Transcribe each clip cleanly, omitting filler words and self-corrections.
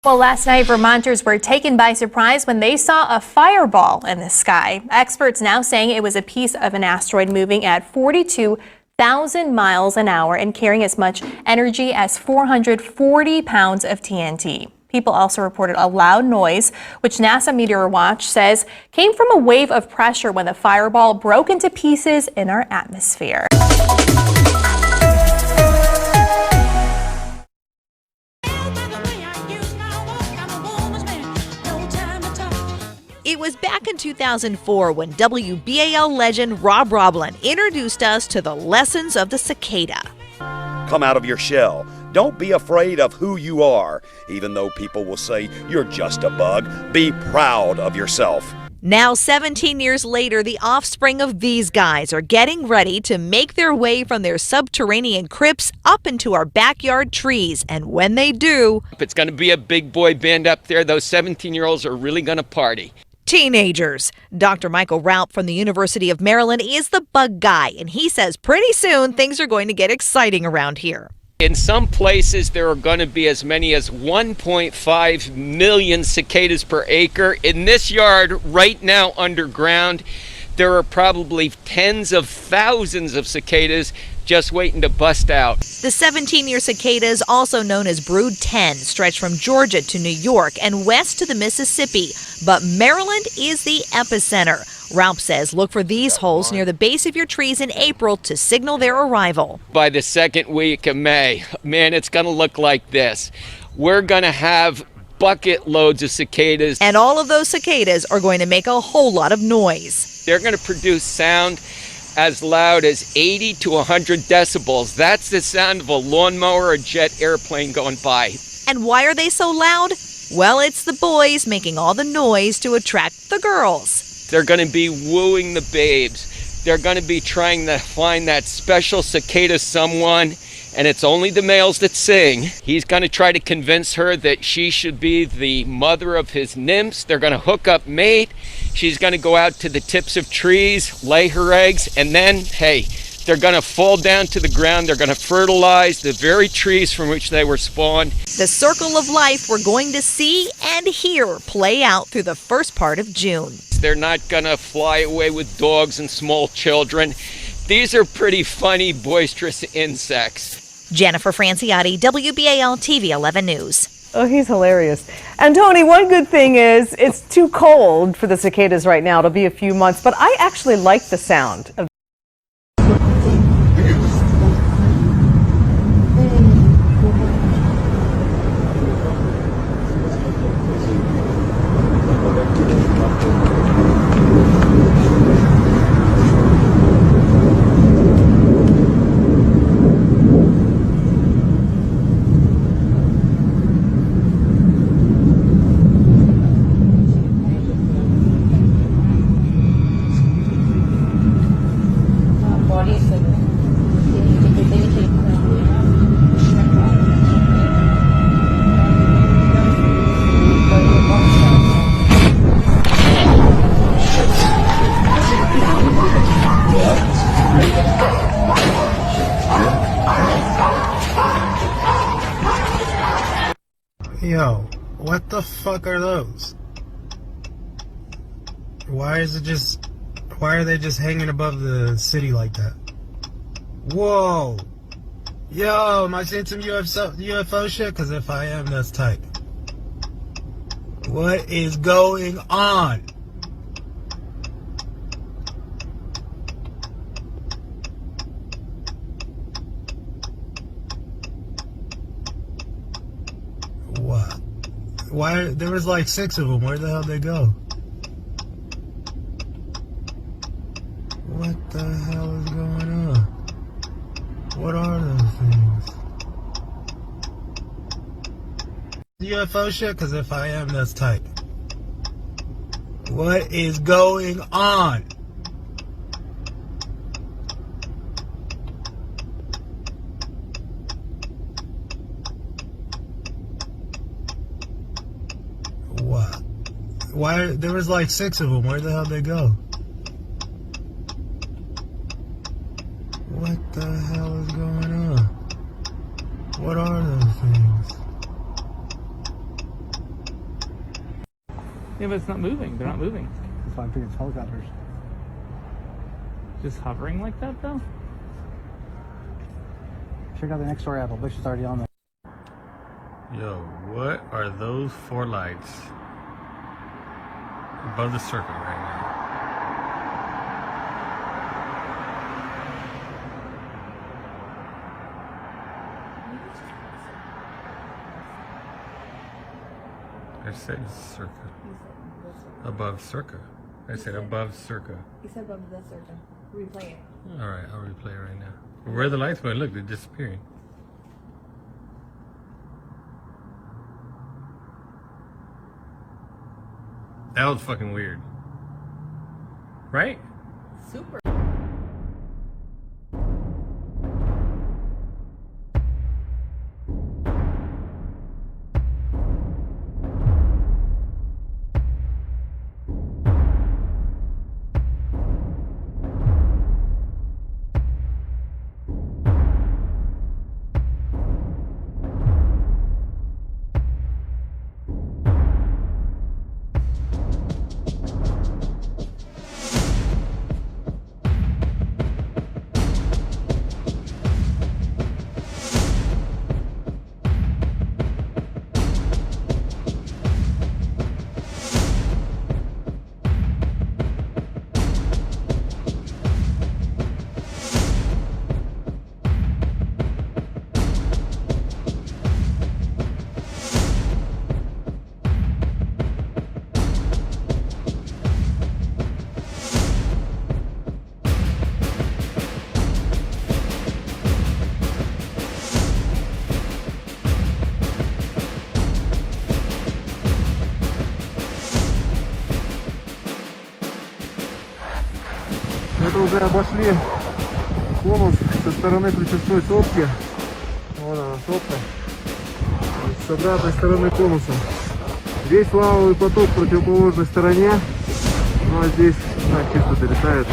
Well, last night, Vermonters were taken by surprise when they saw a fireball in the sky. Experts now saying it was a piece of an asteroid moving at 42,000 miles an hour and carrying as much energy as 440 pounds of TNT. People also reported a loud noise, which NASA Meteor Watch says came from a wave of pressure when the fireball broke into pieces in our atmosphere. It was back in 2004 when WBAL legend Rob Roblin introduced us to the lessons of the cicada. Come out of your shell. Don't be afraid of who you are. Even though people will say you're just a bug, be proud of yourself. Now, 17 years later, the offspring of these guys are getting ready to make their way from their subterranean crypts up into our backyard trees. And when they do, it's going to be a big boy band up there. Those 17-year-olds are really going to party. Teenagers. Dr. Michael Raup from the University of Maryland is the bug guy, and he says pretty soon things are going to get exciting around here. In some places, there are going to be as many as 1.5 million cicadas per acre. In this yard right now underground, there are probably tens of thousands of cicadas just waiting to bust out. The 17-year cicadas, also known as Brood 10, stretch from Georgia to New York and west to the Mississippi. But Maryland is the epicenter. Raup says look for these holes near the base of your trees in April to signal their arrival. By the second week of May, man, it's going to look like this. We're going to have bucket loads of cicadas. And all of those cicadas are going to make a whole lot of noise. They're going to produce sound as loud as 80 to 100 decibels. That's the sound of a lawnmower or jet airplane going by. And why are they so loud? Well, it's the boys making all the noise to attract the girls. They're going to be wooing the babes. They're going to be trying to find that special cicada someone, and it's only the males that sing. He's going to try to convince her that she should be the mother of his nymphs. They're going to hook up mate. She's going to go out to the tips of trees, lay her eggs, and then, hey, they're going to fall down to the ground. They're going to fertilize the very trees from which they were spawned. The circle of life we're going to see and hear play out through the first part of June. They're not going to fly away with dogs and small children. These are pretty funny, boisterous insects. Jennifer Franciotti, WBAL TV 11 News. Oh, he's hilarious. And Tony, one good thing is it's too cold for the cicadas right now. It'll be a few months, but I actually like the sound of Yo, what the fuck are those? Why are they just hanging above the city like that? Whoa! Yo, am I seeing some UFO shit? Because if I am, that's tight. What is going on? What? Why? There was like 6 of them. Where the hell did they go? What the hell is going on? What are those things? UFO shit? Because if I am, that's tight. What is going on? What? Why? There was like 6 of them. Where the hell did they go? What the hell is going on? What are those things? Yeah, but it's not moving. They're not moving. That's why I'm thinking it's helicopters. Just hovering like that, though? Check out the next story. I bet she's already on there. Yo, what are those 4 lights above the circle right now? I said circa. Above circa. I said above circa. You said above the circa. Replay it. Alright, I'll replay it right now. Where are the lights going? Look, they're disappearing. That was fucking weird. Right? Super. Это уже обошли конус со стороны причастной топки. Вот она топка. С обратной стороны конуса. Весь лавовый поток в противоположной стороне. Ну а здесь чисто долетают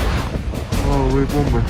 лавовые бомбы.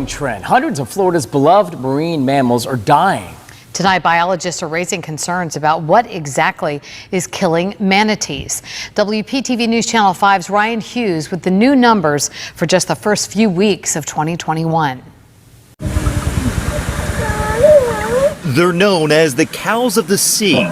worrying trend. Hundreds of Florida's beloved marine mammals are dying. Tonight, biologists are raising concerns about what exactly is killing manatees. WPTV News Channel 5's Ryan Hughes with the new numbers for just the first few weeks of 2021. They're known as the cows of the sea.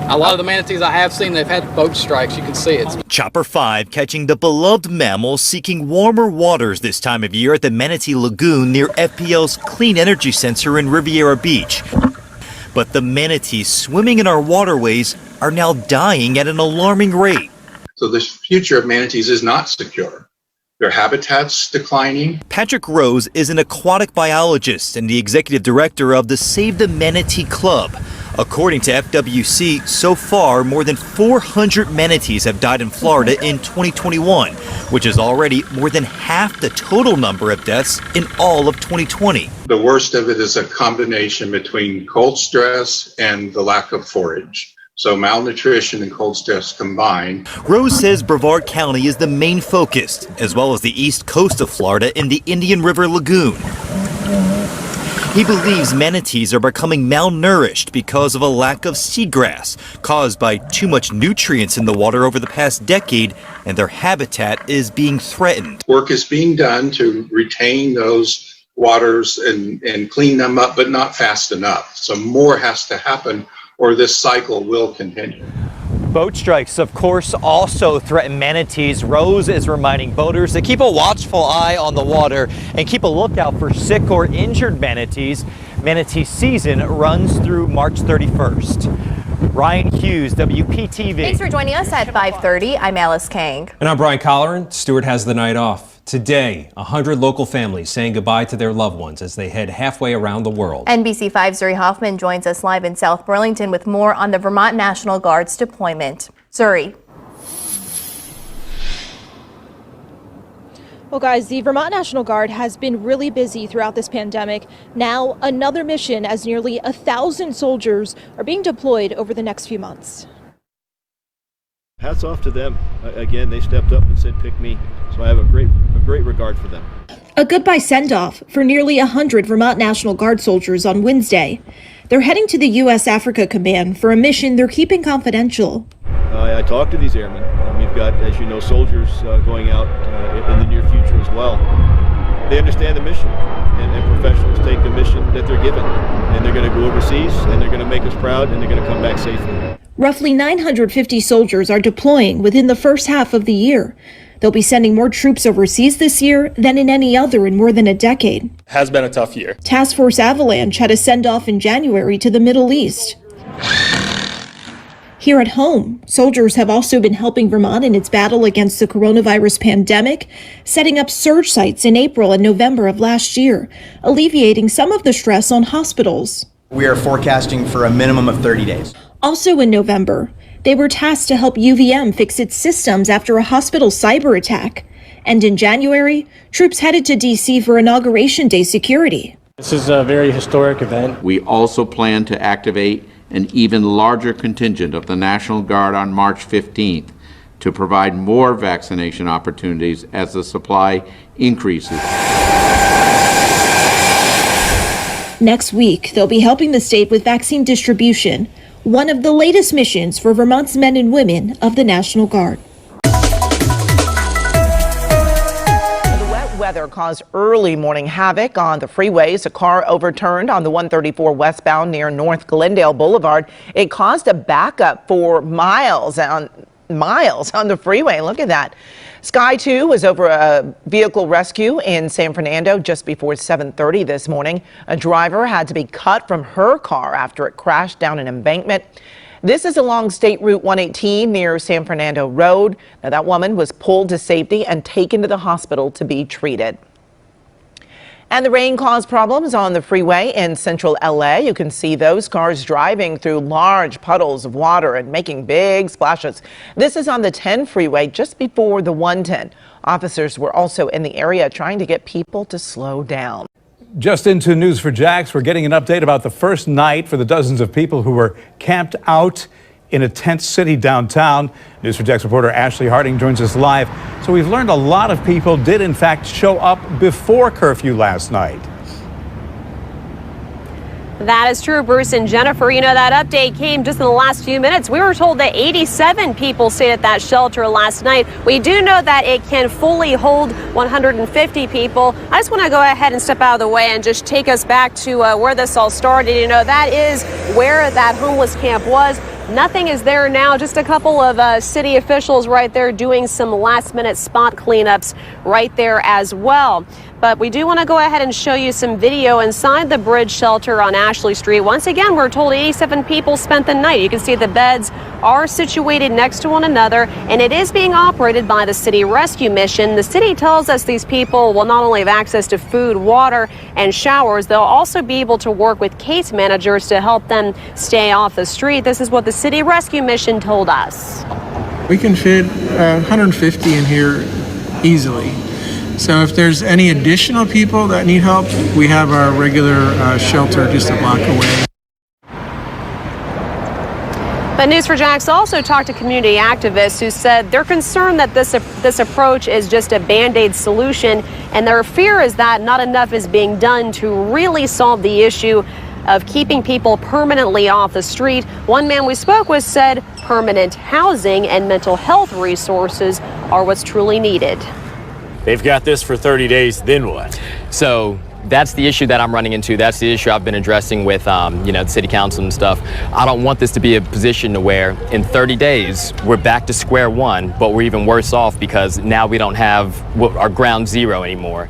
A lot of the manatees I have seen, they've had boat strikes. You can see it. Chopper 5 catching the beloved mammal seeking warmer waters this time of year at the Manatee Lagoon near FPL's Clean Energy Center in Riviera Beach. But the manatees swimming in our waterways are now dying at an alarming rate. So the future of manatees is not secure. Their habitat's declining. Patrick Rose is an aquatic biologist and the executive director of the Save the Manatee Club. According to FWC, so far more than 400 manatees have died in Florida in 2021, which is already more than half the total number of deaths in all of 2020. The worst of it is a combination between cold stress and the lack of forage. So malnutrition and cold stress combined. Rose says Brevard County is the main focus, as well as the east coast of Florida in the Indian River Lagoon. He believes manatees are becoming malnourished because of a lack of seagrass caused by too much nutrients in the water over the past decade, and their habitat is being threatened. Work is being done to retain those waters and clean them up, but not fast enough. So more has to happen or this cycle will continue. Boat strikes, of course, also threaten manatees. Rose is reminding boaters to keep a watchful eye on the water and keep a lookout for sick or injured manatees. Manatee season runs through March 31st. Ryan Hughes, WPTV. Thanks for joining us at 5:30. I'm Alice Kang. And I'm Brian Colleran. Stewart has the night off. Today, 100 local families saying goodbye to their loved ones as they head halfway around the world. NBC5's Zuri Hoffman joins us live in South Burlington with more on the Vermont National Guard's deployment. Zuri. Well, guys, the Vermont National Guard has been really busy throughout this pandemic. Now, another mission as nearly 1,000 soldiers are being deployed over the next few months. Hats off to them. Again, they stepped up and said, pick me. So I have a great regard for them. A goodbye send-off for nearly 100 Vermont National Guard soldiers on Wednesday. They're heading to the U.S. Africa Command for a mission they're keeping confidential. I talked to these airmen. We've got, as you know, soldiers going out in the near future as well. They understand the mission, and professionals take the mission that they're given. And they're going to go overseas, and they're going to make us proud, and they're going to come back safely. Roughly 950 soldiers are deploying within the first half of the year. They'll be sending more troops overseas this year than in any other in more than a decade. Has been a tough year. Task Force Avalanche had a send-off in January to the Middle East. Here at home, soldiers have also been helping Vermont in its battle against the coronavirus pandemic, setting up surge sites in April and November of last year, alleviating some of the stress on hospitals. We are forecasting for a minimum of 30 days. Also in November, they were tasked to help UVM fix its systems after a hospital cyber attack. And in January, troops headed to D.C. for Inauguration Day security. This is a very historic event. We also plan to activate an even larger contingent of the National Guard on March 15th to provide more vaccination opportunities as the supply increases. Next week, they'll be helping the state with vaccine distribution, one of the latest missions for Vermont's men and women of the National Guard. The wet weather caused early morning havoc on the freeways. A car overturned on the 134 westbound near North Glendale Boulevard. It caused a backup for miles on the freeway. Look at that. Sky 2 was over a vehicle rescue in San Fernando just before 7:30 this morning. A driver had to be cut from her car after it crashed down an embankment. This is along State Route 118 near San Fernando Road. Now, that woman was pulled to safety and taken to the hospital to be treated. And the rain caused problems on the freeway in central LA. You can see those cars driving through large puddles of water and making big splashes. This is on the 10 freeway just before the 110. Officers were also in the area trying to get people to slow down. Just into News4JAX, we're getting an update about the first night for the dozens of people who were camped out in a tent city downtown. News4JAX reporter Ashley Harding joins us live. So we've learned a lot of people did in fact show up before curfew last night. That is true, Bruce and Jennifer. You know, that update came just in the last few minutes. We were told that 87 people stayed at that shelter last night. We do know that it can fully hold 150 people. I just want to go ahead and step out of the way and just take us back to where this all started. You know, that is where that homeless camp was. Nothing is there now, just a couple of city officials right there doing some last-minute spot cleanups right there as well. But we do want to go ahead and show you some video inside the bridge shelter on Ashley Street. Once again, we're told 87 people spent the night. You can see the beds are situated next to one another, and it is being operated by the city rescue mission. The city tells us these people will not only have access to food, water, and showers, they'll also be able to work with case managers to help them stay off the street. This is what the city rescue mission told us. We can fit 150 in here easily. So if there's any additional people that need help, we have our regular shelter just a block away. But News4JAX also talked to community activists who said they're concerned that this approach is just a Band-Aid solution, and their fear is that not enough is being done to really solve the issue of keeping people permanently off the street. One man we spoke with said permanent housing and mental health resources are what's truly needed. They've got this for 30 days, then what? So that's the issue that I'm running into. That's the issue I've been addressing with, the city council and stuff. I don't want this to be a position to where in 30 days we're back to square one, but we're even worse off because now we don't have our ground zero anymore.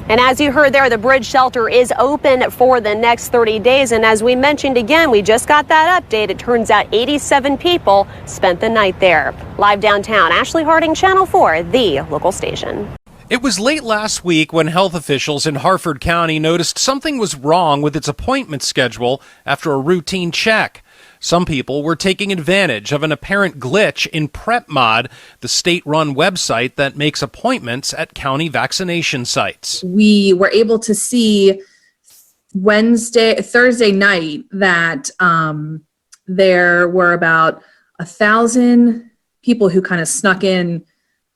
And as you heard there, the bridge shelter is open for the next 30 days. And as we mentioned again, we just got that update. It turns out 87 people spent the night there. Live downtown, Ashley Harding, Channel 4, the local station. It was late last week when health officials in Harford County noticed something was wrong with its appointment schedule after a routine check. Some people were taking advantage of an apparent glitch in PrepMod, the state-run website that makes appointments at county vaccination sites. We were able to see Thursday night that there were about 1,000 people who kind of snuck in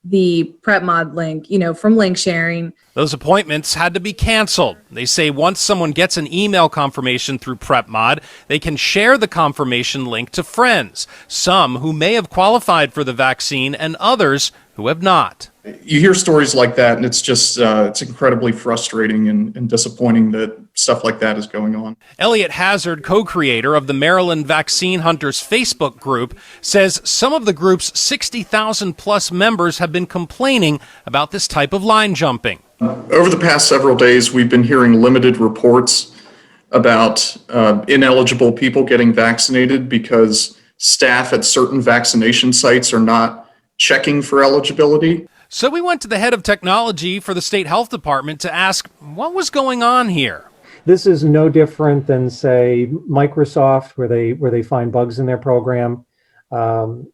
the PrepMod link, from link sharing. Those appointments had to be canceled. They say once someone gets an email confirmation through PrepMod, they can share the confirmation link to friends, some who may have qualified for the vaccine and others who have not. You hear stories like that, and it's just it's incredibly frustrating and disappointing that stuff like that is going on. Elliot Hazard, co-creator of the Maryland Vaccine Hunters Facebook group, says some of the group's 60,000 plus members have been complaining about this type of line jumping. Over the past several days, we've been hearing limited reports about ineligible people getting vaccinated because staff at certain vaccination sites are not checking for eligibility. So we went to the head of technology for the state health department to ask what was going on here. This is no different than, say, Microsoft, where they find bugs in their program. You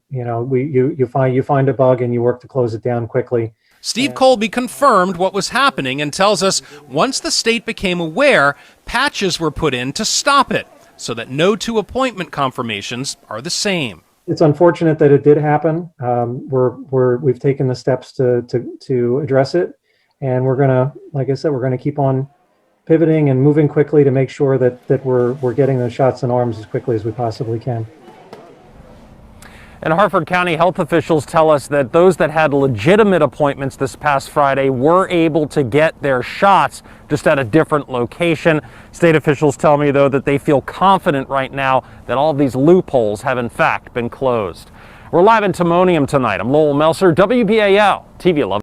find a bug and you work to close it down quickly. Steve Colby confirmed what was happening and tells us once the state became aware, patches were put in to stop it so that no two appointment confirmations are the same. It's unfortunate that it did happen. We've taken the steps to address it, and we're gonna, like I said, we're gonna keep on pivoting and moving quickly to make sure that we're getting those shots in arms as quickly as we possibly can. And Harford County health officials tell us that those that had legitimate appointments this past Friday were able to get their shots, just at a different location. State officials tell me, though, that they feel confident right now that all of these loopholes have in fact been closed. We're live in Timonium tonight. I'm Lowell Melser, WBAL, TV 11.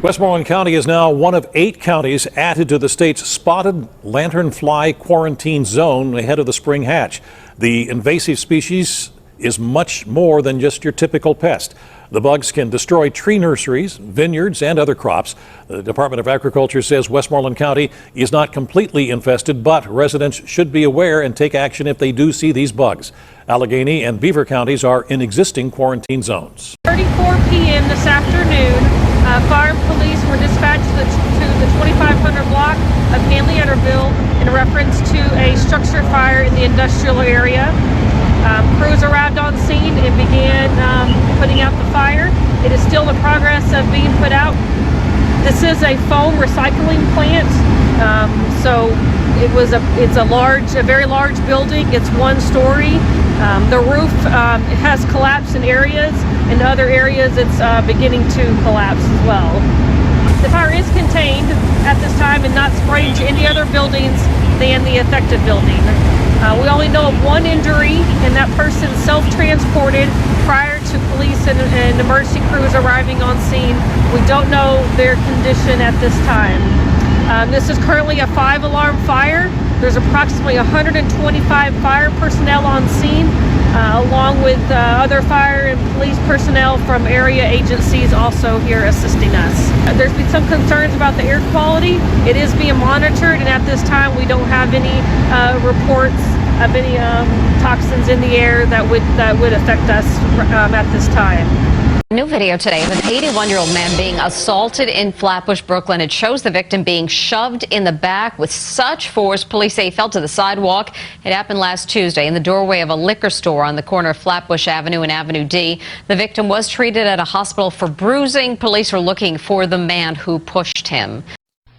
Westmoreland County is now one of 8 counties added to the state's spotted lanternfly quarantine zone ahead of the spring hatch. The invasive species is much more than just your typical pest. The bugs can destroy tree nurseries, vineyards, and other crops. The Department of Agriculture says Westmoreland County is not completely infested, but residents should be aware and take action if they do see these bugs. Allegheny and Beaver counties are in existing quarantine zones. 34 p.m. this afternoon, fire and police were dispatched to the 2500 block of Hanley-Etterville in reference to a structure fire in the industrial area. Crews arrived on scene and began putting out the fire. It is still in progress of being put out. This is a foam recycling plant, so it's a very large building. It's one story. The roof has collapsed in areas. In other areas, it's beginning to collapse as well. The fire is contained at this time and not spreading to any other buildings than the affected building. We only know of one injury, and that person self-transported prior to police and emergency crews arriving on scene. We don't know their condition at this time. This is currently a 5-alarm fire. There's approximately 125 fire personnel on scene, along with other fire and police personnel from area agencies also here assisting us. There's been some concerns about the air quality. It is being monitored, and at this time we don't have any reports of any toxins in the air that would affect us at this time. New video today of an 81-year-old man being assaulted in Flatbush, Brooklyn. It shows the victim being shoved in the back with such force police say he fell to the sidewalk. It happened last Tuesday in the doorway of a liquor store on the corner of Flatbush Avenue and Avenue D. The victim was treated at a hospital for bruising. Police are looking for the man who pushed him.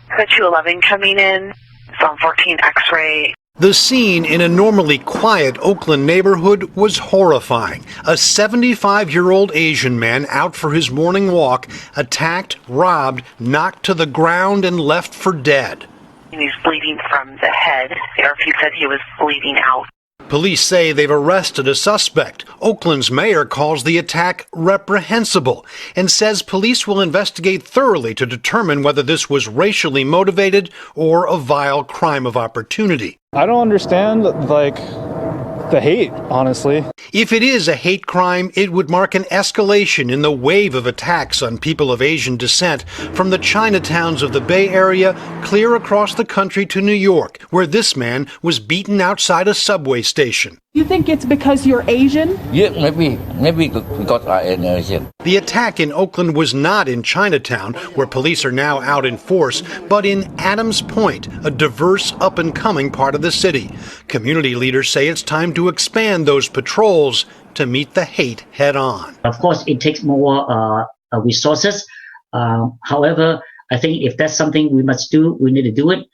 211 coming in. It's on 14 X-ray. The scene in a normally quiet Oakland neighborhood was horrifying. A 75-year-old Asian man out for his morning walk, attacked, robbed, knocked to the ground, and left for dead. He's bleeding from the head. The airfield said he was bleeding out. Police say they've arrested a suspect. Oakland's mayor calls the attack reprehensible and says police will investigate thoroughly to determine whether this was racially motivated or a vile crime of opportunity. I don't understand, the hate, honestly. If it is a hate crime, it would mark an escalation in the wave of attacks on people of Asian descent from the Chinatowns of the Bay Area clear across the country to New York, where this man was beaten outside a subway station. You think it's because you're Asian? Yeah, maybe because I am Asian. The attack in Oakland was not in Chinatown, where police are now out in force, but in Adams Point, a diverse up-and-coming part of the city. Community leaders say it's time to expand those patrols to meet the hate head-on. Of course, it takes more resources. However, I think if that's something we must do, we need to do it.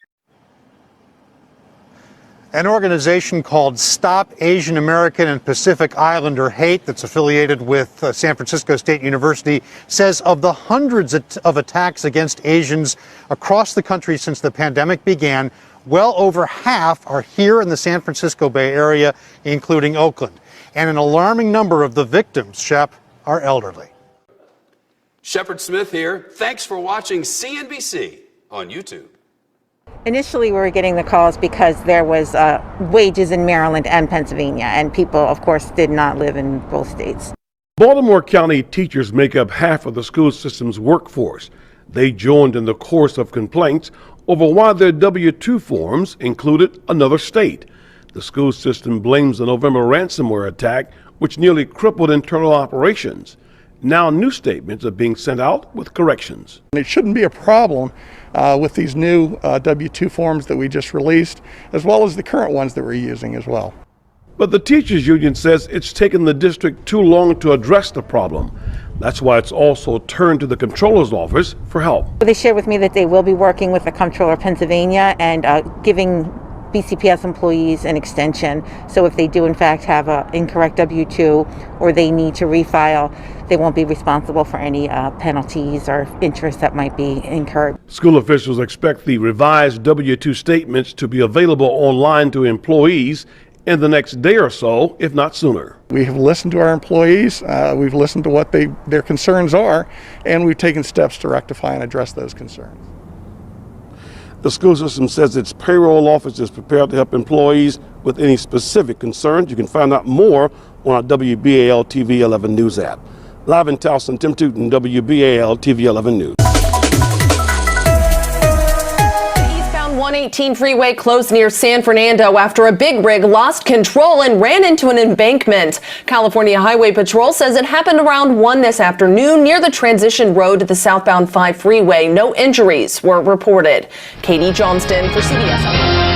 An organization called Stop Asian American and Pacific Islander Hate that's affiliated with San Francisco State University says of the hundreds of attacks against Asians across the country since the pandemic began, well over half are here in the San Francisco Bay Area, including Oakland. And an alarming number of the victims, Shep, are elderly. Shepard Smith here. Thanks for watching CNBC on YouTube. Initially, we were getting the calls because there was wages in Maryland and Pennsylvania, and people, of course, did not live in both states. Baltimore County teachers make up half of the school system's workforce. They joined in the chorus of complaints over why their W-2 forms included another state. The school system blames the November ransomware attack, which nearly crippled internal operations. Now new statements are being sent out with corrections. It shouldn't be a problem with these new W-2 forms that we just released, as well as the current ones that we're using as well. But the teachers union says it's taken the district too long to address the problem. That's why it's also turned to the comptroller's office for help. They shared with me that they will be working with the comptroller of Pennsylvania and giving BCPS employees an extension. So if they do in fact have an incorrect W-2 or they need to refile, they won't be responsible for any penalties or interest that might be incurred. School officials expect the revised W-2 statements to be available online to employees in the next day or so, if not sooner. We have listened to our employees, we've listened to what their concerns are, and we've taken steps to rectify and address those concerns. The school system says its payroll office is prepared to help employees with any specific concerns. You can find out more on our WBAL TV 11 News app. Live in Towson, Tim Tootin, WBAL TV 11 News. Eastbound 1 118 freeway closed near San Fernando after a big rig lost control and ran into an embankment. California Highway Patrol says it happened around 1 this afternoon near the transition road to the southbound 5 freeway. No injuries were reported. Katie Johnston for CBS.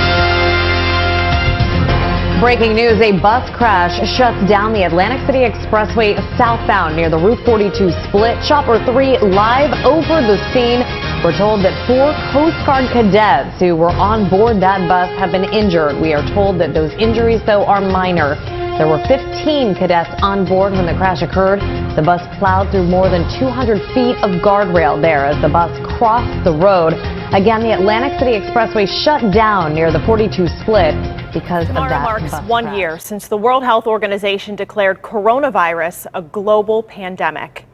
Breaking news, a bus crash shuts down the Atlantic City Expressway southbound near the Route 42 split. Chopper 3 live over the scene. We're told that 4 Coast Guard cadets who were on board that bus have been injured. We are told that those injuries, though, are minor. There were 15 cadets on board when the crash occurred. The bus plowed through more than 200 feet of guardrail there as the bus crossed the road. Again, the Atlantic City Expressway shut down near the 42 split because of that marks bus 1 crash. year since the World Health Organization declared coronavirus a global pandemic.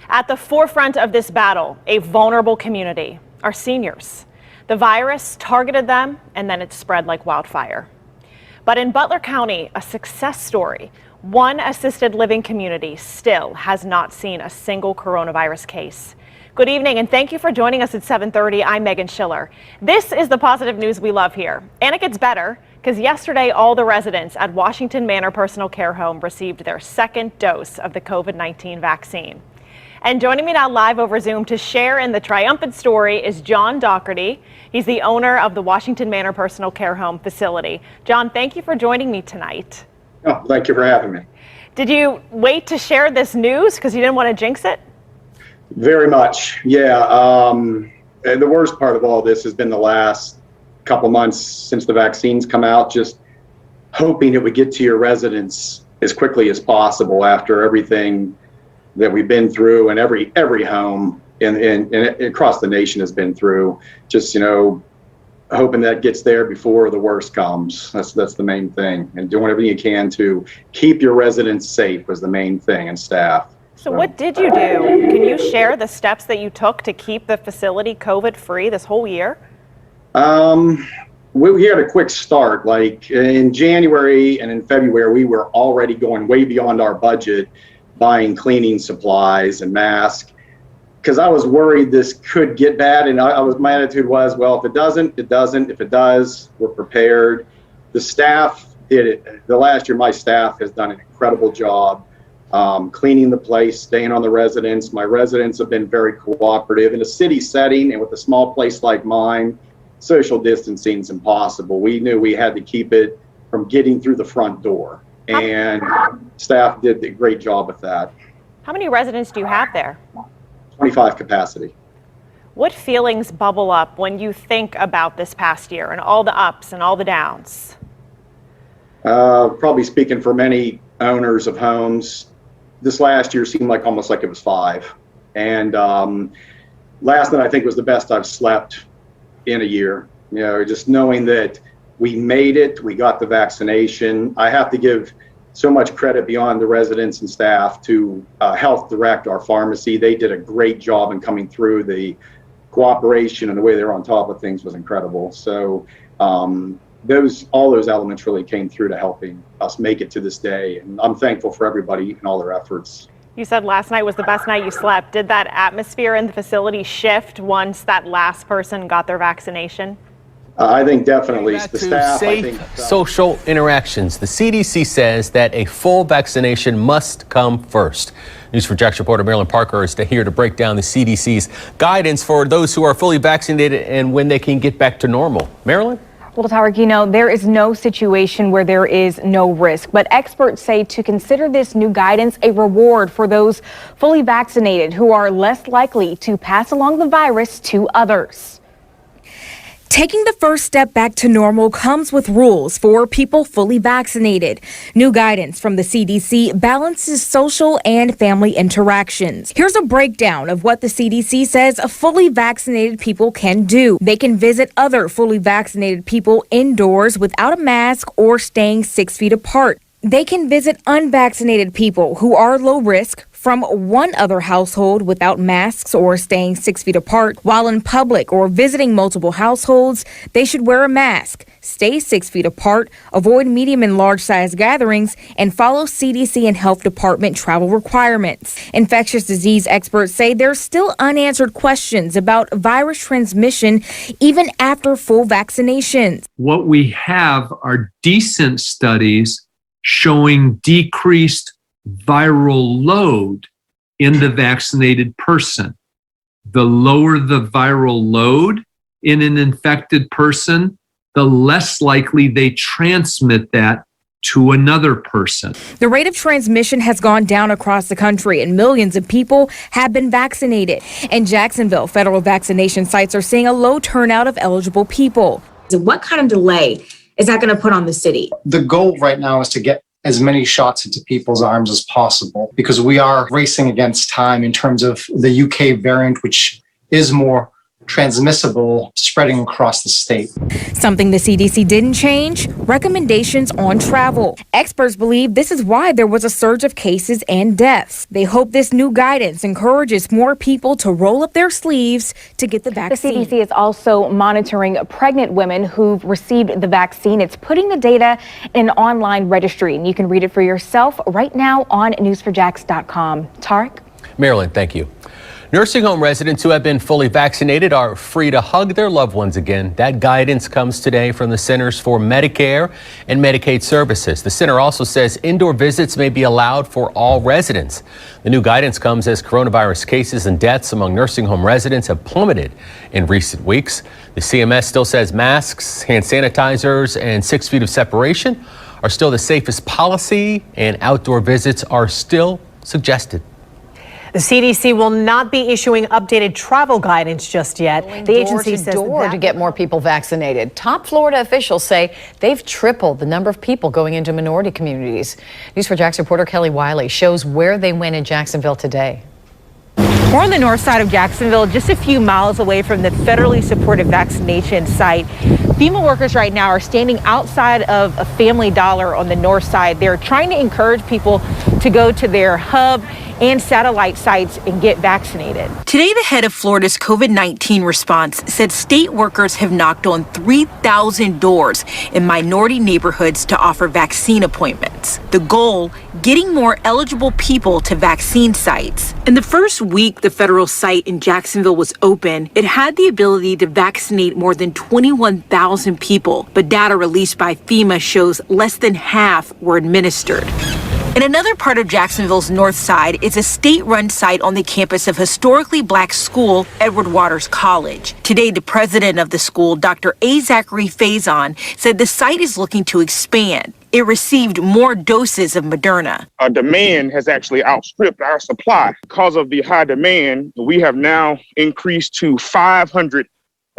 At the forefront of this battle, a vulnerable community, our seniors. The virus targeted them, and then it spread like wildfire. But in Butler County, a success story. One assisted living community still has not seen a single coronavirus case. Good evening, and thank you for joining us at 7:30. I'm Megan Schiller. This is the positive news we love here. And it gets better, because yesterday all the residents at Washington Manor Personal Care Home received their second dose of the COVID-19 vaccine. And joining me now live over Zoom to share in the triumphant story is John Doherty. He's the owner of the Washington Manor Personal Care Home facility. John, thank you for joining me tonight. Oh, thank you for having me. Did you wait to share this news because you didn't want to jinx it? Very much, yeah. The worst part of all this has been the last couple months since the vaccines come out, just hoping it would get to your residents as quickly as possible after everything that we've been through, and every home and across the nation has been through. Just, hoping that gets there before the worst comes. That's the main thing, and doing everything you can to keep your residents safe was the main thing, and staff. So what did you do? Can you share the steps that you took to keep the facility COVID-free this whole year? We had a quick start. Like in January and in February, we were already going way beyond our budget, buying cleaning supplies and masks, because I was worried this could get bad. And my attitude was, well, if it doesn't, it doesn't. If it does, we're prepared. The staff did it. The last year, my staff has done an incredible job cleaning the place, staying on the residents. My residents have been very cooperative. In a city setting and with a small place like mine, social distancing is impossible. We knew we had to keep it from getting through the front door, and staff did a great job with that. How many residents do you have there? 25 capacity. What feelings bubble up when you think about this past year and all the ups and all the downs? Probably speaking for many owners of homes, this last year seemed almost like it was 5. And last night I think was the best I've slept in a year. Just knowing that we made it, we got the vaccination. I have to give so much credit beyond the residents and staff to Health Direct, our pharmacy. They did a great job in coming through. The cooperation and the way they're on top of things was incredible. So all those elements really came through to helping us make it to this day. And I'm thankful for everybody and all their efforts. You said last night was the best night you slept. Did that atmosphere in the facility shift once that last person got their vaccination? I think definitely the staff. Safe social interactions. The CDC says that a full vaccination must come first. News4Jax reporter Marilyn Parker is here to break down the CDC's guidance for those who are fully vaccinated and when they can get back to normal. Marilyn? Well, Tarek, there is no situation where there is no risk, but experts say to consider this new guidance a reward for those fully vaccinated who are less likely to pass along the virus to others. Taking the first step back to normal comes with rules for people fully vaccinated. New guidance from the CDC balances social and family interactions. Here's a breakdown of what the CDC says fully vaccinated people can do. They can visit other fully vaccinated people indoors without a mask or staying 6 feet apart. They can visit unvaccinated people who are low risk from one other household without masks or staying 6 feet apart. While in public or visiting multiple households, they should wear a mask, stay 6 feet apart, avoid medium and large size gatherings, and follow CDC and Health Department travel requirements. Infectious disease experts say there's still unanswered questions about virus transmission even after full vaccinations. What we have are decent studies showing decreased viral load in the vaccinated person. The lower the viral load in an infected person, the less likely they transmit that to another person. The rate of transmission has gone down across the country and millions of people have been vaccinated. In Jacksonville, federal vaccination sites are seeing a low turnout of eligible people. What kind of delay is that going to put on the city? The goal right now is to get as many shots into people's arms as possible because we are racing against time in terms of the UK variant, which is more transmissible, spreading across the state. Something the CDC didn't change, recommendations on travel. Experts believe this is why there was a surge of cases and deaths. They hope this new guidance encourages more people to roll up their sleeves to get the vaccine. The CDC is also monitoring pregnant women who've received the vaccine. It's putting the data in an online registry, and you can read it for yourself right now on news4jax.com. Tarek? Marilyn, thank you. Nursing home residents who have been fully vaccinated are free to hug their loved ones again. That guidance comes today from the Centers for Medicare and Medicaid Services. The center also says indoor visits may be allowed for all residents. The new guidance comes as coronavirus cases and deaths among nursing home residents have plummeted in recent weeks. The CMS still says masks, hand sanitizers, and 6 feet of separation are still the safest policy, and outdoor visits are still suggested. The CDC will not be issuing updated travel guidance just yet. The agency says to get more people vaccinated. Top Florida officials say they've tripled the number of people going into minority communities. News4Jax reporter Kelly Wiley shows where they went in Jacksonville today. We're on the north side of Jacksonville, just a few miles away from the federally supported vaccination site. FEMA workers right now are standing outside of a Family Dollar on the north side. They're trying to encourage people to go to their hub and satellite sites and get vaccinated. Today, the head of Florida's COVID-19 response said state workers have knocked on 3,000 doors in minority neighborhoods to offer vaccine appointments. The goal, getting more eligible people to vaccine sites. In the first week the federal site in Jacksonville was open, it had the ability to vaccinate more than 21,000 people, but data released by FEMA shows less than half were administered. In another part of Jacksonville's north side is a state-run site on the campus of historically black school, Edward Waters College. Today, the president of the school, Dr. 𝐃𝐎𝐍𝐶, said the site is looking to expand. It received more doses of Moderna. Our demand has actually outstripped our supply. Because of the high demand, we have now increased to 500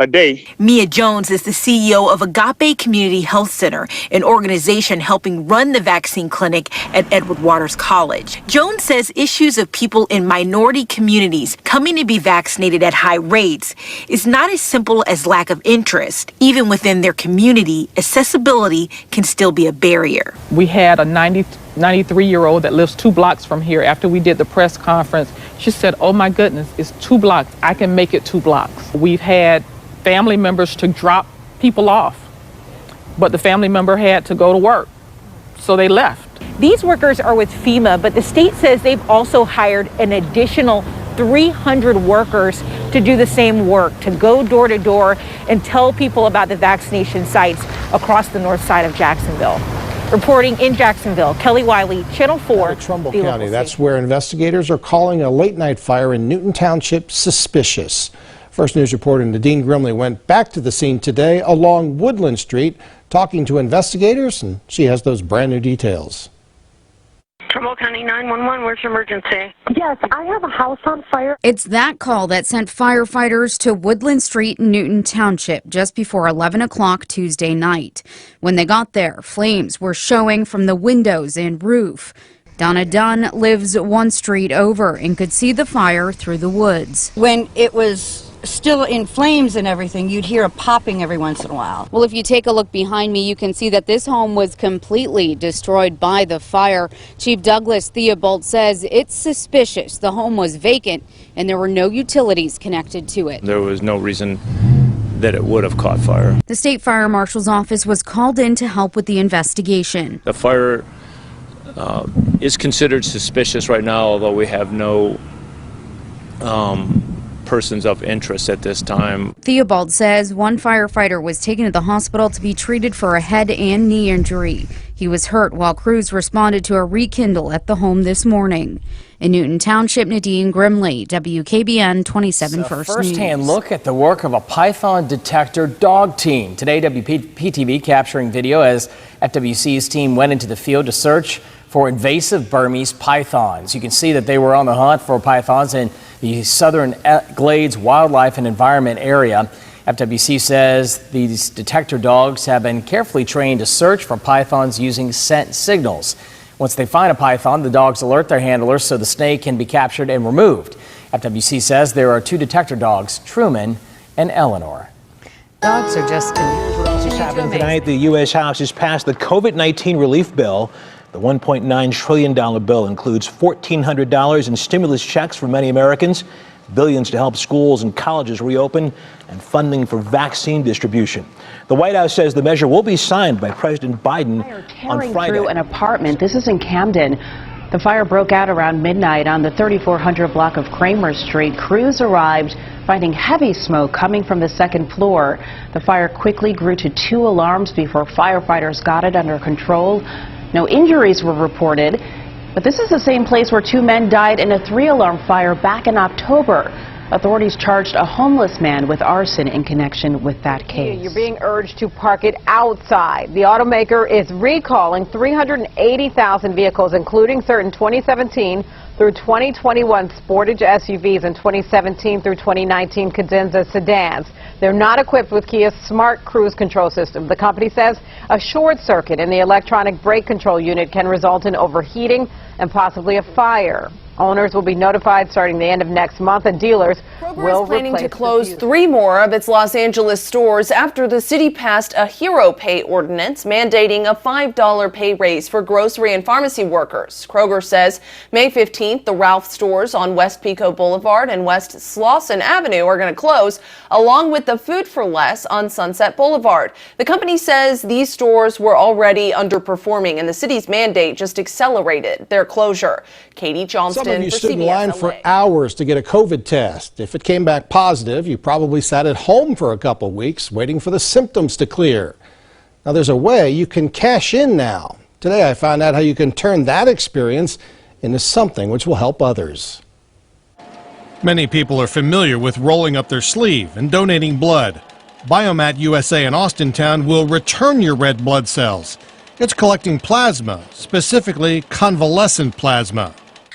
a day. Mia Jones is the CEO of Agape Community Health Center, an organization helping run the vaccine clinic at Edward Waters College. Jones says issues of people in minority communities coming to be vaccinated at high rates is not as simple as lack of interest. Even within their community, accessibility can still be a barrier. We had a 93-year-old that lives 2 blocks from here. After we did the press conference, she said, "Oh my goodness, it's 2 blocks. I can make it 2 blocks." We've had family members to drop people off, but the family member had to go to work, so they left. These workers are with FEMA, but the state says they've also hired an additional 300 workers to do the same work, to go door to door and tell people about the vaccination sites across the north side of Jacksonville. Reporting in Jacksonville, Kelly Wiley, Channel 4. Trumbull County, that's where investigators are calling a late-night fire in Newton Township suspicious. First News reporter Nadine Grimley went back to the scene today along Woodland Street, talking to investigators, and she has those brand new details. Trumbull County 911, where's your emergency? Yes, I have a house on fire. It's that call that sent firefighters to Woodland Street in Newton Township just before 11 o'clock Tuesday night. When they got there, flames were showing from the windows and roof. Donna Dunn lives 1 street over and could see the fire through the woods. When it was still in flames and everything, you'd hear a popping every once in a while. Well, if you take a look behind me, you can see that this home was completely destroyed by the fire. Chief Douglas Theobald says it's suspicious the home was vacant and there were no utilities connected to it. There was no reason that it would have caught fire. The state fire marshal's office was called in to help with the investigation. The fire is considered suspicious right now, although we have no persons of interest at this time. Theobald says one firefighter was taken to the hospital to be treated for a head and knee injury. He was hurt while crews responded to a rekindle at the home this morning. In Newton Township, Nadine Grimley, WKBN 27 First News. First-hand look at the work of a python detector dog team. Today, WPTV capturing video as FWC's team went into the field to search for invasive Burmese pythons. You can see that they were on the hunt for pythons in the Southern Glades Wildlife and Environment area. FWC says these detector dogs have been carefully trained to search for pythons using scent signals. Once they find a python, the dogs alert their handlers so the snake can be captured and removed. FWC says there are 2 detector dogs, Truman and Eleanor. Dogs are just happening tonight. The U.S. House has passed the COVID-19 relief bill. The $1.9 trillion bill includes $1,400 in stimulus checks for many Americans, billions to help schools and colleges reopen, and funding for vaccine distribution. The White House says the measure will be signed by President Biden on Friday. Through an apartment. This is in Camden. The fire broke out around midnight on the 3400 block of Kramer Street. Crews arrived, finding heavy smoke coming from the 2nd floor. The fire quickly grew to 2 alarms before firefighters got it under control. No injuries were reported, but this is the same place where 2 men died in a 3-alarm fire back in October. Authorities charged a homeless man with arson in connection with that case. You're being urged to park it outside. The automaker is recalling 380,000 vehicles, including certain 2017 through 2021 Sportage SUVs and 2017 through 2019 Cadenza sedans. They're not equipped with Kia's smart cruise control system. The company says a short circuit in the electronic brake control unit can result in overheating and possibly a fire. Owners will be notified starting the end of next month, and dealers will planning to close 3 more of its Los Angeles stores after the city passed a hero pay ordinance mandating a $5 pay raise for grocery and pharmacy workers. Kroger says May 15th, the Ralph stores on West Pico Boulevard and West Slauson Avenue are going to close, along with the Food for Less on Sunset Boulevard. The company says these stores were already underperforming, and the city's mandate just accelerated their closure. Katie Johnston. Some of you stood in line for hours to get a COVID test. If it came back positive, you probably sat at home for a couple weeks waiting for the symptoms to clear. Now there's a way you can cash in now. Today I found out how you can turn that experience into something which will help others. Many people are familiar with rolling up their sleeve and donating blood. Biomat USA in Austintown will return your red blood cells. It's collecting plasma, specifically convalescent plasma.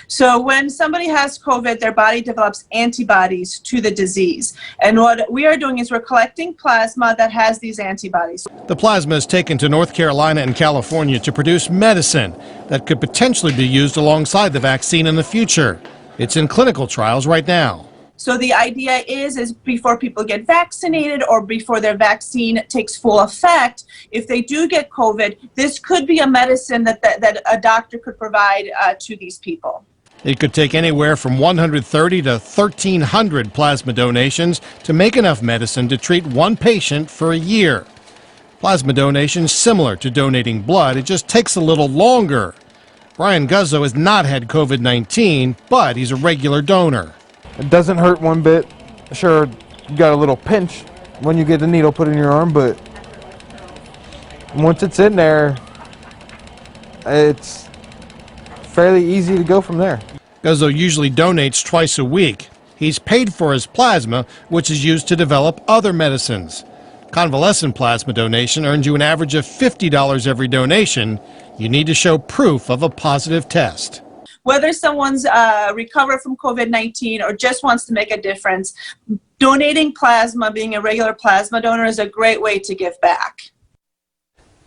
So when somebody has COVID, their body develops antibodies to the disease. And what we are doing is we're collecting plasma that has these antibodies. The plasma is taken to North Carolina and California to produce medicine that could potentially be used alongside the vaccine in the future. It's in clinical trials right now. So the idea is before people get vaccinated or before their vaccine takes full effect, if they do get COVID, this could be a medicine that a doctor could provide to these people. It could take anywhere from 130 to 1,300 plasma donations to make enough medicine to treat one patient for a year. Plasma donation is similar to donating blood. It just takes a little longer. Brian Guzzo has not had COVID-19, but he's a regular donor. It doesn't hurt one bit. Sure, you got a little pinch when you get the needle put in your arm, but once it's in there, it's fairly easy to go from there. Guzzo usually donates twice a week. He's paid for his plasma, which is used to develop other medicines. Convalescent plasma donation earns you an average of $50 every donation. You need to show proof of a positive test. Whether someone's recovered from COVID-19 or just wants to make a difference, donating plasma, being a regular plasma donor, is a great way to give back.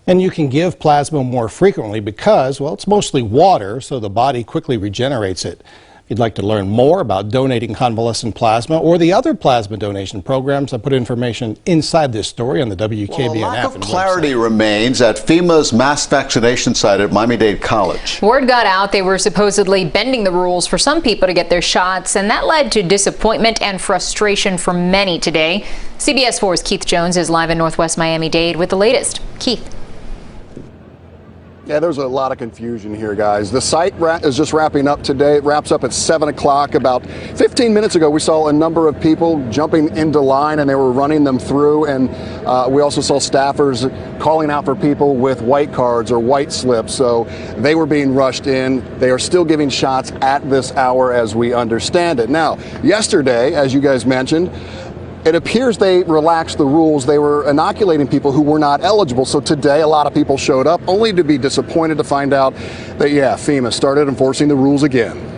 And you can give plasma more frequently because, well, it's mostly water, so the body quickly regenerates it. If you'd like to learn more about donating convalescent plasma or the other plasma donation programs, I put information inside this story on the WKBN app. Lack of clarity remains at FEMA's mass vaccination site at Miami-Dade College. Word got out they were supposedly bending the rules for some people to get their shots, and that led to disappointment and frustration for many today. CBS 4's Keith Jones is live in Northwest Miami-Dade with the latest. Keith. Yeah, there's a lot of confusion here, guys. The site is just wrapping up today. It wraps up at 7 o'clock. About 15 minutes ago, we saw a number of people jumping into line, and they were running them through. And we also saw staffers calling out for people with white cards or white slips. So they were being rushed in. They are still giving shots at this hour as we understand it. Now, yesterday, as you guys mentioned, it appears they relaxed the rules. They were inoculating people who were not eligible. So today, a lot of people showed up, only to be disappointed to find out that, yeah, FEMA started enforcing the rules again.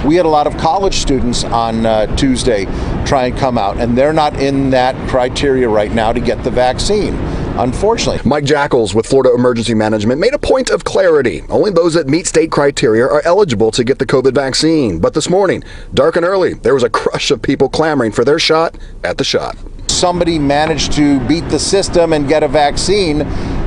We had a lot of college students on Tuesday try and come out, and they're not in that criteria right now to get the vaccine, unfortunately. Mike Jackals with Florida Emergency Management made a point of clarity. Only those that meet state criteria are eligible to get the COVID vaccine. But this morning, dark and early, there was a crush of people clamoring for their shot at the shot. Somebody managed to beat the system and get a vaccine,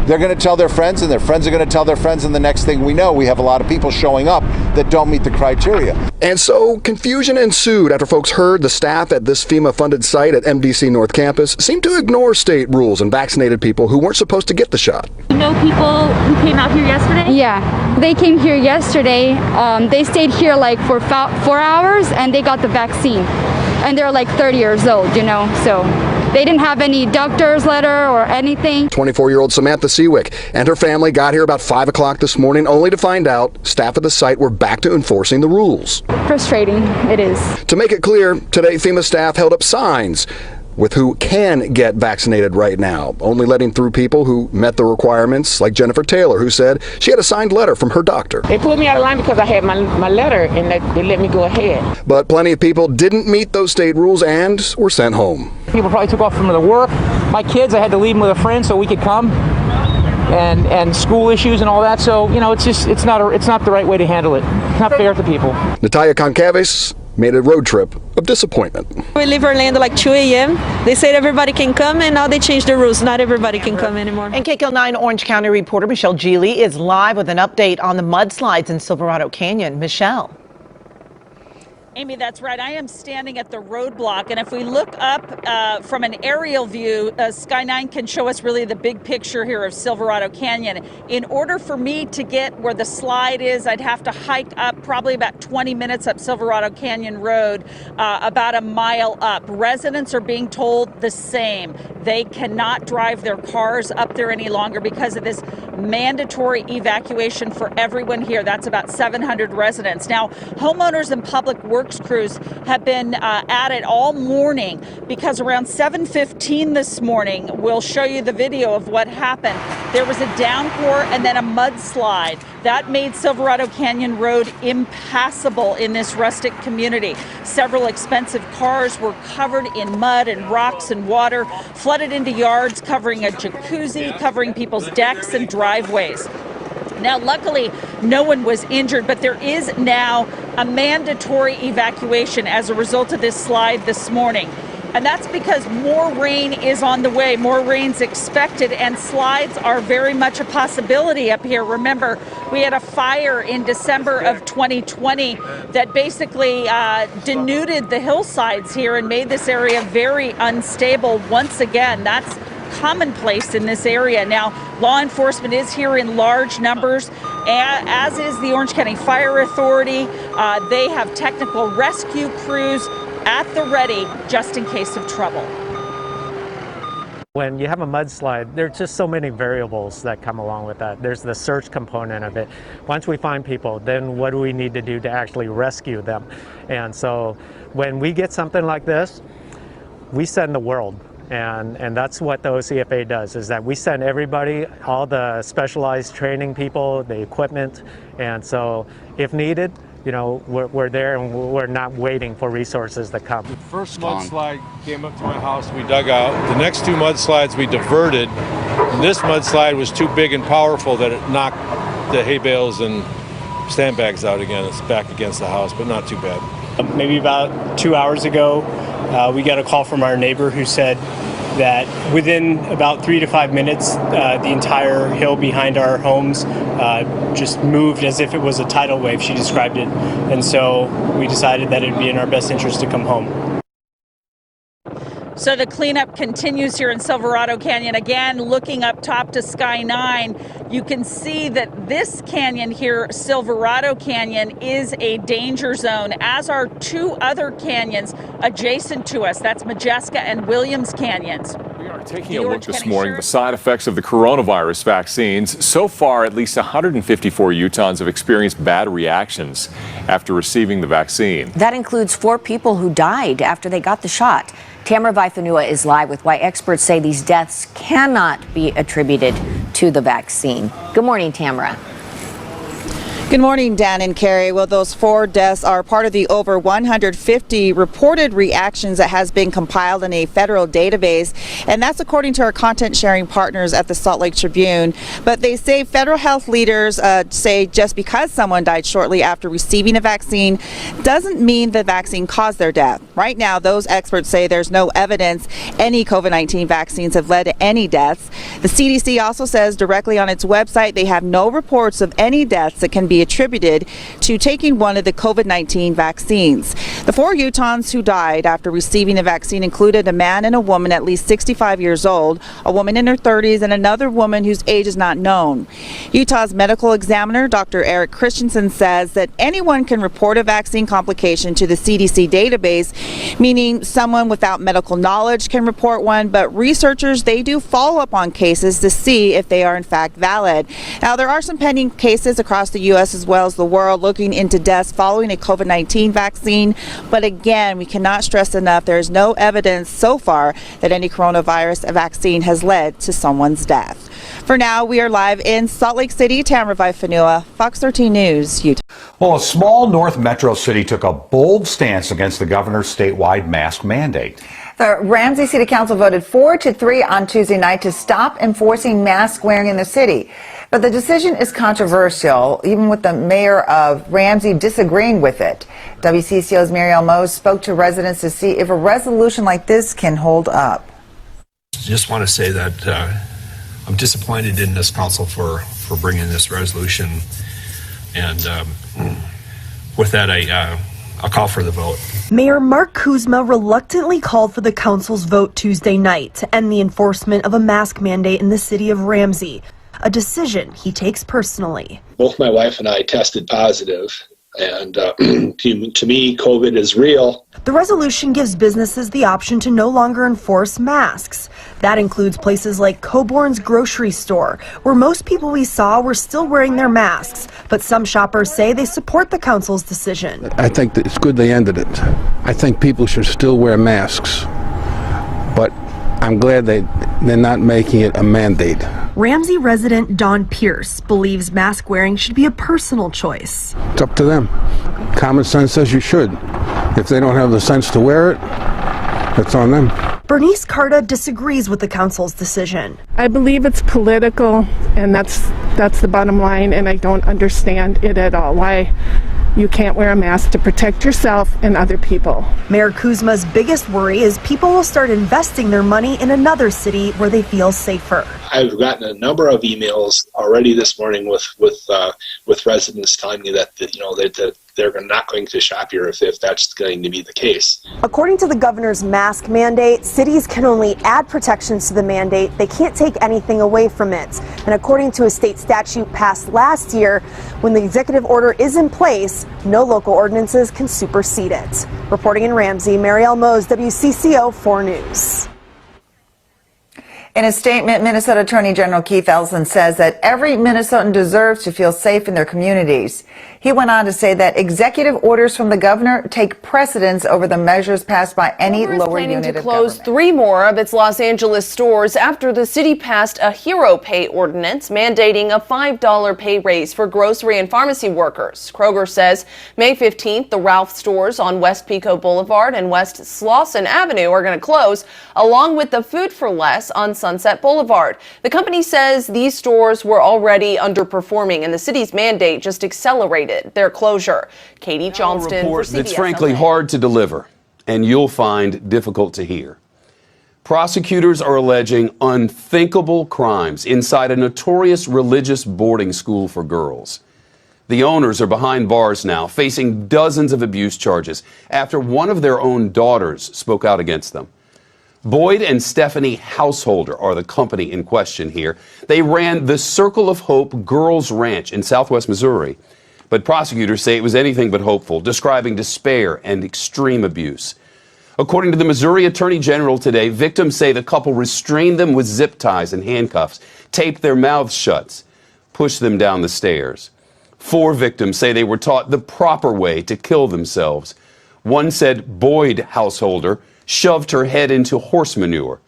they're going to tell their friends, and their friends are going to tell their friends, and the next thing we know, we have a lot of people showing up that don't meet the criteria. And so confusion ensued after folks heard the staff at this FEMA-funded site at MDC North Campus seemed to ignore state rules and vaccinated people who weren't supposed to get the shot. You know people who came out here yesterday? Yeah, they came here yesterday. They stayed here like for 4 hours, and they got the vaccine. And they're like 30 years old, you know, so they didn't have any doctor's letter or anything. 24-year-old Samantha Seawick and her family got here about 5 o'clock this morning, only to find out staff at the site were back to enforcing the rules. Frustrating, it is. To make it clear, today FEMA staff held up signs with who can get vaccinated right now, only letting through people who met the requirements, like Jennifer Taylor, who said she had a signed letter from her doctor. They pulled me out of line because I had my letter, and they let me go ahead. But plenty of people didn't meet those state rules and were sent home. People probably took off from their work. My kids, I had to leave them with a friend so we could come. And school issues and all that, so you know, it's not the right way to handle it. It's not fair to people. 𝐾𝐎𝐍'𝐶 made a road trip of disappointment. We leave Orlando like 2 a.m. They said everybody can come, and now they changed the rules. Not everybody can come anymore. And KCAL 9 Orange County reporter Michelle Geely is live with an update on the mudslides in Silverado Canyon. Michelle. Amy, that's right. I am standing at the roadblock, and if we look up from an aerial view, Sky 9 can show us really the big picture here of Silverado Canyon. In order for me to get where the slide is, I'd have to hike up probably about 20 minutes up Silverado Canyon Road, about a mile up. Residents are being told the same. They cannot drive their cars up there any longer because of this mandatory evacuation for everyone here. That's about 700 residents. Now, homeowners and public works crews have been at it all morning because around 7:15 this morning, we'll show you the video of what happened. There was a downpour and then a mudslide that made Silverado Canyon Road impassable in this rustic community. Several expensive cars were covered in mud and rocks and water, flooded into yards, covering a jacuzzi, covering people's decks and driveways. Now, luckily, no one was injured, but there is now a mandatory evacuation as a result of this slide this morning. And that's because more rain is on the way. More rain's expected, and slides are very much a possibility up here. Remember, we had a fire in December of 2020 that basically denuded the hillsides here and made this area very unstable once again. That's commonplace in this area. Now, law enforcement is here in large numbers, as is the Orange County Fire Authority. They have technical rescue crews at the ready just in case of trouble. When you have a mudslide, there's just so many variables that come along with that. There's the search component of it. Once we find people, then what do we need to do to actually rescue them? And so when we get something like this, we send the world. And that's what the OCFA does, is that we send everybody, all the specialized training people, the equipment, and so if needed, you know, we're there and we're not waiting for resources to come. The first mudslide came up to my house, we dug out. The next two mudslides we diverted, and this mudslide was too big and powerful that it knocked the hay bales and sandbags out again. It's back against the house, but not too bad. Maybe about 2 hours ago, we got a call from our neighbor who said that within about 3 to 5 minutes, the entire hill behind our homes just moved as if it was a tidal wave, she described it. And so we decided that it would be in our best interest to come home. So the cleanup continues here in Silverado Canyon. Again, looking up top to Sky 9, you can see that this canyon here, Silverado Canyon, is a danger zone, as are two other canyons adjacent to us. That's Majeska and Williams Canyons. Taking a look this morning at the side effects of the coronavirus vaccines. So far, at least 154 Utahns have experienced bad reactions after receiving the vaccine. That includes 4 people who died after they got the shot. Tamara Vaifanua is live with why experts say these deaths cannot be attributed to the vaccine. Good morning, Tamara. Good morning, Dan and Carrie. Well, those 4 deaths are part of the over 150 reported reactions that has been compiled in a federal database, and that's according to our content sharing partners at the Salt Lake Tribune. But they say federal health leaders say just because someone died shortly after receiving a vaccine doesn't mean the vaccine caused their death. Right now, those experts say there's no evidence any COVID-19 vaccines have led to any deaths. The CDC also says directly on its website they have no reports of any deaths that can be attributed to taking one of the COVID-19 vaccines. The 4 Utahns who died after receiving a vaccine included a man and a woman at least 65 years old, a woman in her 30s, and another woman whose age is not known. Utah's medical examiner, Dr. Eric Christensen, says that anyone can report a vaccine complication to the CDC database, meaning someone without medical knowledge can report one, but researchers, they do follow up on cases to see if they are in fact valid. Now, there are some pending cases across the U.S. as well as the world looking into deaths following a COVID-19 vaccine. But again, we cannot stress enough, there is no evidence so far that any coronavirus vaccine has led to someone's death. For now, we are live in Salt Lake City. Tamara Vaifanua, Fox 13 News, Utah. Well, a small North Metro city took a bold stance against the governor's statewide mask mandate. The Ramsey City Council voted 4-3 on Tuesday night to stop enforcing mask wearing in the city. But the decision is controversial, even with the mayor of Ramsey disagreeing with it. WCCO's Marielle Mose spoke to residents to see if a resolution like this can hold up. Just want to say that I'm disappointed in this council for bringing this resolution. And with that, I'll call for the vote. Mayor Mark Kuzma reluctantly called for the council's vote Tuesday night to end the enforcement of a mask mandate in the city of Ramsey, a decision he takes personally. Both my wife and I tested positive, and to me, COVID is real. The resolution gives businesses the option to no longer enforce masks. That includes places like Coborn's grocery store, where most people we saw were still wearing their masks. But some shoppers say they support the council's decision. I think that it's good they ended it. I think people should still wear masks, but I'm glad they're not making it a mandate. Ramsey resident Don Pierce believes mask wearing should be a personal choice. It's up to them. Common sense says you should. If they don't have the sense to wear it, it's on them. Bernice Carta disagrees with the council's decision. I believe it's political, and that's the bottom line, and I don't understand it at all. Why you can't wear a mask to protect yourself and other people. Mayor Kuzma's biggest worry is people will start investing their money in another city where they feel safer. I've gotten a number of emails already this morning with residents telling me that they're not going to shop here if that's going to be the case. According to the governor's mask mandate, cities can only add protections to the mandate. They can't take anything away from it. And according to a state statute passed last year, when the executive order is in place, no local ordinances can supersede it. Reporting in Ramsey, Marielle Mose, WCCO 4 News. In a statement, Minnesota Attorney General Keith Ellison says that every Minnesotan deserves to feel safe in their communities. He went on to say that executive orders from the governor take precedence over the measures passed by any lower unit of government. Close 3 more of its Los Angeles stores after the city passed a hero pay ordinance mandating a $5 pay raise for grocery and pharmacy workers. Kroger says May 15th, the Ralph stores on West Pico Boulevard and West Slauson Avenue are going to close, along with the Food for Less on Sunset Boulevard. The company says these stores were already underperforming and the city's mandate just accelerated their closure. Katie Johnston for CBS. That's frankly hard to deliver and you'll find difficult to hear. Prosecutors are alleging unthinkable crimes inside a notorious religious boarding school for girls. The owners are behind bars now, facing dozens of abuse charges after one of their own daughters spoke out against them. Boyd and Stephanie Householder are the company in question here. They ran the Circle of Hope Girls Ranch in southwest Missouri, but prosecutors say it was anything but hopeful, describing despair and extreme abuse. According to the Missouri Attorney General today, victims say the couple restrained them with zip ties and handcuffs, taped their mouths shut, pushed them down the stairs. 4 victims say they were taught the proper way to kill themselves. One said Boyd Householder shoved her head into horse manure.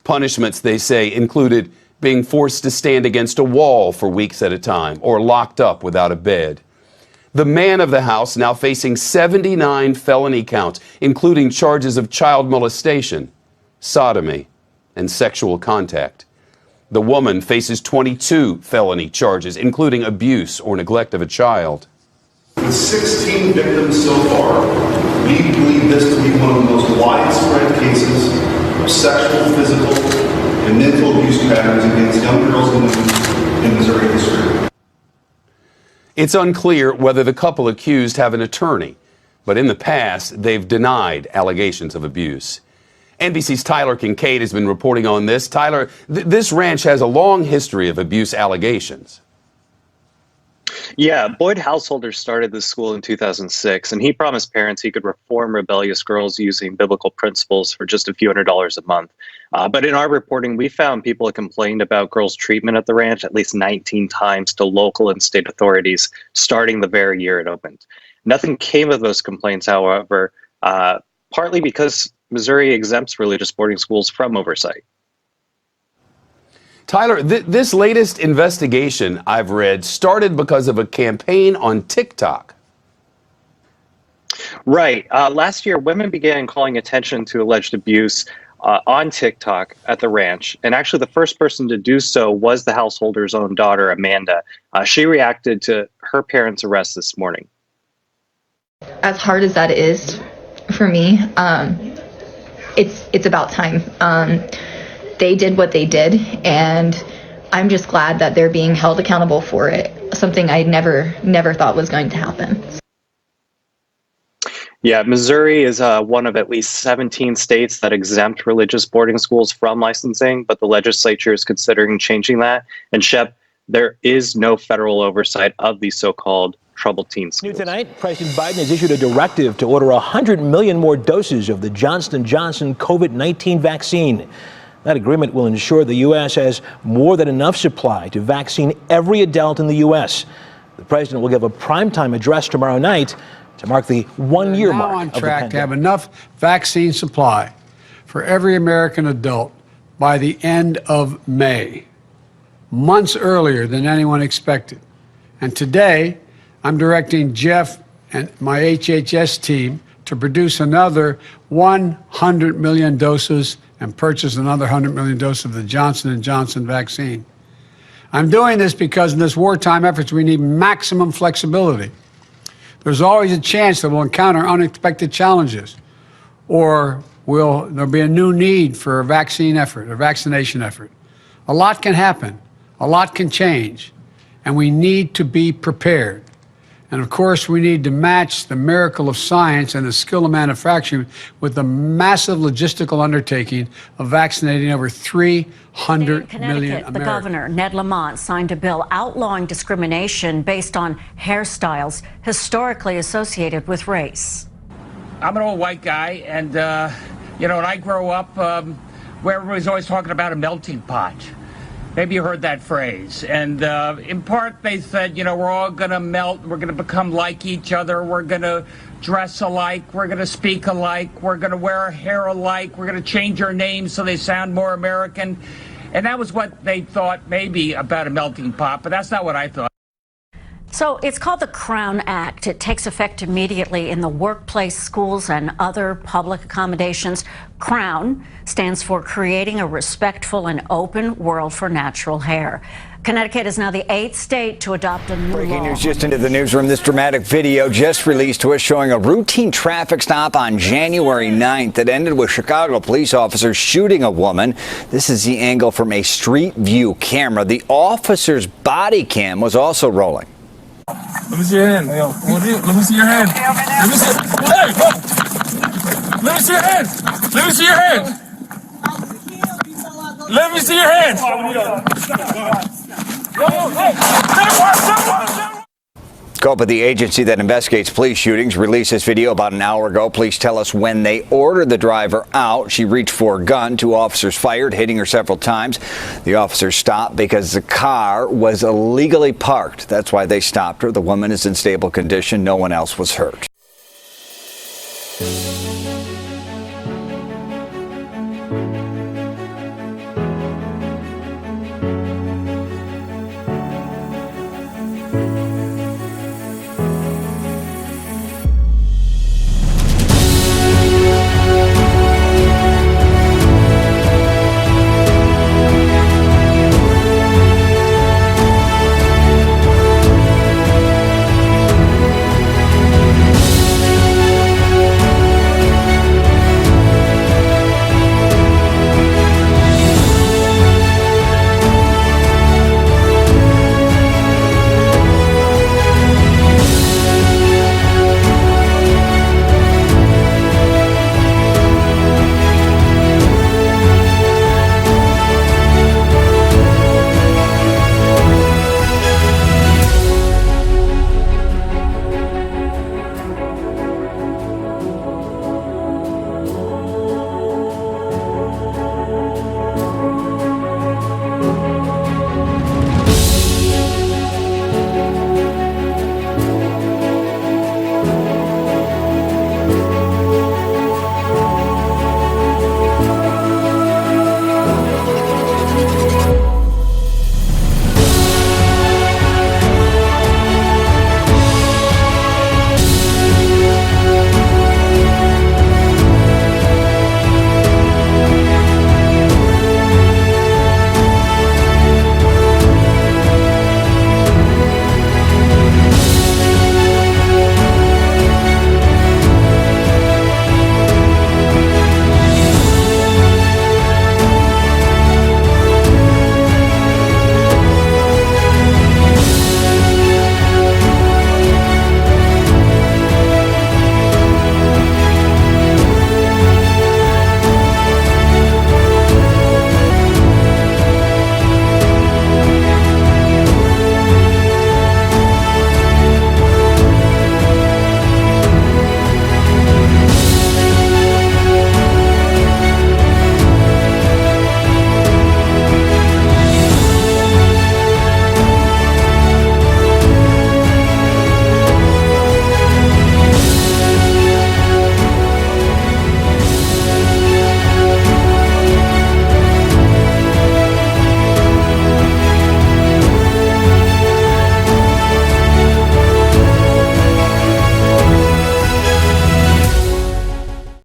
Punishments, they say, included being forced to stand against a wall for weeks at a time or locked up without a bed. The man of the house now facing 79 felony counts, including charges of child molestation, sodomy, and sexual contact. The woman faces 22 felony charges, including abuse or neglect of a child. With 16 victims so far, we believe this to be one of the most widespread cases of sexual, physical, and mental abuse patterns against young girls and women in Missouri history. It's unclear whether the couple accused have an attorney, but in the past, they've denied allegations of abuse. NBC's Tyler Kincaid has been reporting on this. Tyler, this ranch has a long history of abuse allegations. Yeah, Boyd Householder started this school in 2006, and he promised parents he could reform rebellious girls using biblical principles for just a few $100s a month. But in our reporting, we found people had complained about girls' treatment at the ranch at least 19 times to local and state authorities, starting the very year it opened. Nothing came of those complaints, however, partly because Missouri exempts religious boarding schools from oversight. Tyler, this latest investigation I've read started because of a campaign on TikTok. Right. Last year, women began calling attention to alleged abuse on TikTok at the ranch. And actually, the first person to do so was the householder's own daughter, Amanda. She reacted to her parents' arrest this morning. As hard as that is for me, it's about time. They did what they did, and I'm just glad that they're being held accountable for it, something I never thought was going to happen. Yeah, Missouri is one of at least 17 states that exempt religious boarding schools from licensing, but the legislature is considering changing that. And Shep, there is no federal oversight of these so-called troubled teen schools. New tonight, President Biden has issued a directive to order 100 million more doses of the Johnson & Johnson COVID-19 vaccine. That agreement will ensure the U.S. has more than enough supply to vaccine every adult in the U.S. The president will give a primetime address tomorrow night to mark the one-year mark. We're now on track to have enough vaccine supply for every American adult by the end of May, months earlier than anyone expected. And today, I'm directing Jeff and my HHS team to produce another 100 million doses and purchase another 100 million doses of the Johnson & Johnson vaccine. I'm doing this because in this wartime efforts, we need maximum flexibility. There's always a chance that we'll encounter unexpected challenges, or there'll be a new need for a vaccine effort, a vaccination effort. A lot can happen, a lot can change, and we need to be prepared. And of course, we need to match the miracle of science and the skill of manufacturing with the massive logistical undertaking of vaccinating over 300 million Americans. The governor, Ned Lamont, signed a bill outlawing discrimination based on hairstyles historically associated with race. I'm an old white guy, and, when I grow up, where everybody's always talking about a melting pot. Maybe you heard that phrase. And in part, they said, we're all going to melt. We're going to become like each other. We're going to dress alike. We're going to speak alike. We're going to wear our hair alike. We're going to change our names so they sound more American. And that was what they thought maybe about a melting pot, but that's not what I thought. So it's called the Crown Act. It takes effect immediately in the workplace, schools, and other public accommodations. CROWN stands for Creating a Respectful and Open World for Natural Hair. Connecticut is now the 8th state to adopt a new Breaking law. news just into the newsroom. This dramatic video just released to us showing a routine traffic stop on January 9th that ended with Chicago police officers shooting a woman. This is the angle from a street view camera. The officer's body cam was also rolling. Let me see your hand. Let me see your hand. Let me see. Hey, let me see your hand. Let me see your hand. Let me see your hand. COPA, the agency that investigates police shootings, released this video about an hour ago. Police tell us when they ordered the driver out, she reached for a gun. 2 officers fired, hitting her several times. The officers stopped because the car was illegally parked. That's why they stopped her. The woman is in stable condition. No one else was hurt.